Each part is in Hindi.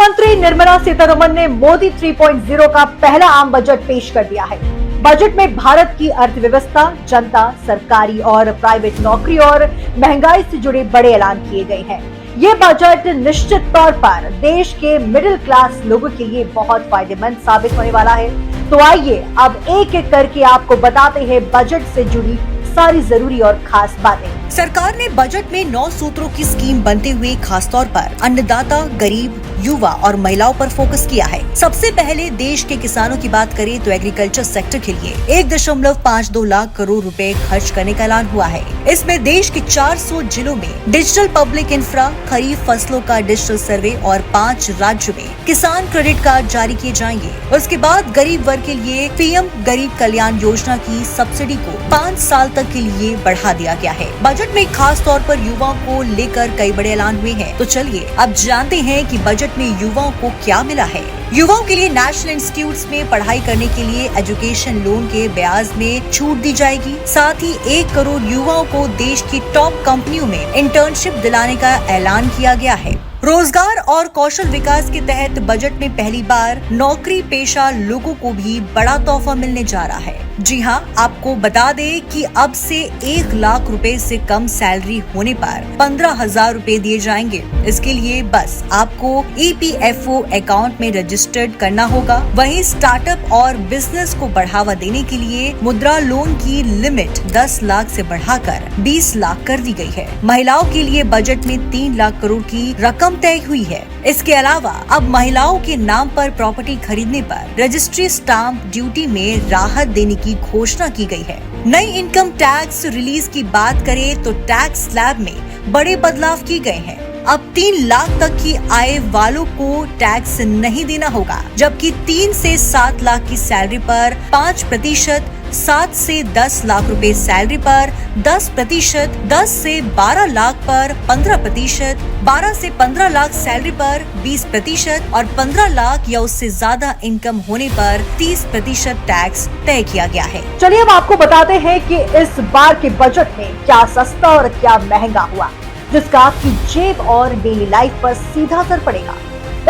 मंत्री निर्मला सीतारमण ने मोदी 3.0 का पहला आम बजट पेश कर दिया है। बजट में भारत की अर्थव्यवस्था, जनता, सरकारी और प्राइवेट नौकरी और महंगाई से जुड़े बड़े ऐलान किए गए हैं। ये बजट निश्चित तौर पर देश के मिडिल क्लास लोगों के लिए बहुत फायदेमंद साबित होने वाला है। तो आइए अब एक एक करके आपको बताते हैं बजट से जुड़ी सारी जरूरी और खास बातें। सरकार ने बजट में 9 सूत्रों की स्कीम बनते हुए खासतौर पर अन्नदाता, गरीब, युवा और महिलाओं पर फोकस किया है। सबसे पहले देश के किसानों की बात करें तो एग्रीकल्चर सेक्टर के लिए 1.52 लाख करोड़ रुपए खर्च करने का ऐलान हुआ है। इसमें देश के 400 जिलों में डिजिटल पब्लिक इंफ्रा, खरीफ फसलों का डिजिटल सर्वे और 5 राज्यों में किसान क्रेडिट कार्ड जारी किए जाएंगे। उसके बाद गरीब वर्ग के लिए पीएम गरीब कल्याण योजना की सब्सिडी को 5 साल तक के लिए बढ़ा दिया गया है। बजट में खास तौर पर युवाओं को लेकर कई बड़े ऐलान हुए हैं। तो चलिए अब जानते हैं कि बजट में युवाओं को क्या मिला है। युवाओं के लिए नेशनल इंस्टीट्यूट्स में पढ़ाई करने के लिए एजुकेशन लोन के ब्याज में छूट दी जाएगी। साथ ही 1 करोड़ युवाओं को देश की टॉप कंपनियों में इंटर्नशिप दिलाने का ऐलान किया गया है। रोजगार और कौशल विकास के तहत बजट में पहली बार नौकरी पेशा लोगों को भी बड़ा तोहफा मिलने जा रहा है। जी हां, आपको बता दें कि अब से 1 लाख रुपए से कम सैलरी होने पर 15,000 रुपए दिए जाएंगे। इसके लिए बस आपको EPFO अकाउंट में रजिस्टर्ड करना होगा। वहीं स्टार्टअप और बिजनेस को बढ़ावा देने के लिए मुद्रा लोन की लिमिट 10 लाख से बढ़ाकर 20 लाख कर दी गई है। महिलाओं के लिए बजट में 3 लाख करोड़ की रकम तय हुई है। इसके अलावा अब महिलाओं के नाम पर प्रॉपर्टी खरीदने पर रजिस्ट्री स्टाम्प ड्यूटी में राहत देने की घोषणा की गई है। नई इनकम टैक्स रिलीज की बात करें तो टैक्स स्लैब में बड़े बदलाव किए गए हैं। अब 3 लाख तक की आय वालों को टैक्स नहीं देना होगा, जबकि 3 से 7 लाख की सैलरी पर 5%, 7 से 10 लाख रुपए सैलरी पर 10%, 10 से 12 लाख पर 15%, 12 से 15 लाख सैलरी पर 20% और 15 लाख या उससे ज्यादा इनकम होने पर 30% टैक्स तय किया गया है। चलिए अब आपको बताते हैं कि इस बार के बजट में क्या सस्ता और क्या महंगा हुआ, जिसका आपकी जेब और डेली लाइफ पर सीधा असर पड़ेगा।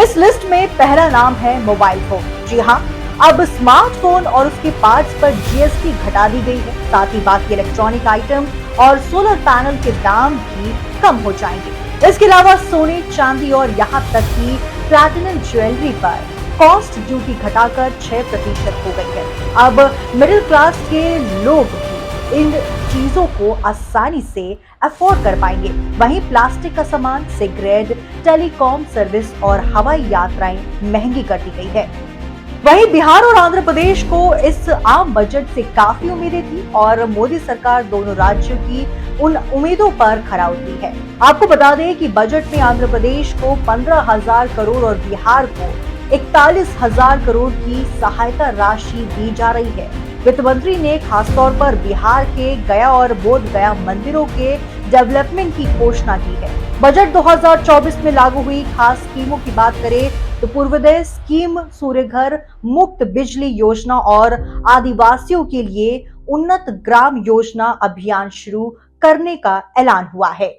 इस लिस्ट में पहला नाम है मोबाइल फोन। जी हाँ, अब स्मार्टफोन और उसके पार्ट्स पर GST घटा दी गई है। साथ ही बाकी इलेक्ट्रॉनिक आइटम और सोलर पैनल के दाम भी कम हो जाएंगे। इसके अलावा सोने, चांदी और यहाँ तक कि प्लैटिनम ज्वेलरी पर कॉस्ट ड्यूटी घटाकर 6% हो गई है। अब मिडिल क्लास के लोग भी इन चीजों को आसानी से अफोर्ड कर पाएंगे। वहीं प्लास्टिक का सामान, सिगरेट, टेलीकॉम सर्विस और हवाई यात्राएं महंगी कर दी गई है। वहीं बिहार और आंध्र प्रदेश को इस आम बजट से काफी उम्मीदें थी और मोदी सरकार दोनों राज्यों की उन उम्मीदों पर खरा उतरी है। आपको बता दें कि बजट में आंध्र प्रदेश को 15,000 करोड़ और बिहार को 41,000 करोड़ की सहायता राशि दी जा रही है। वित्त मंत्री ने खासतौर पर बिहार के गया और बोध गया मंदिरों के डेवलपमेंट की घोषणा की है। बजट 2024 में लागू हुई खास स्कीमों की बात करें तो पूर्वोदय स्कीम, सूर्य घर, मुफ्त बिजली योजना और आदिवासियों के लिए उन्नत ग्राम योजना अभियान शुरू करने का ऐलान हुआ है।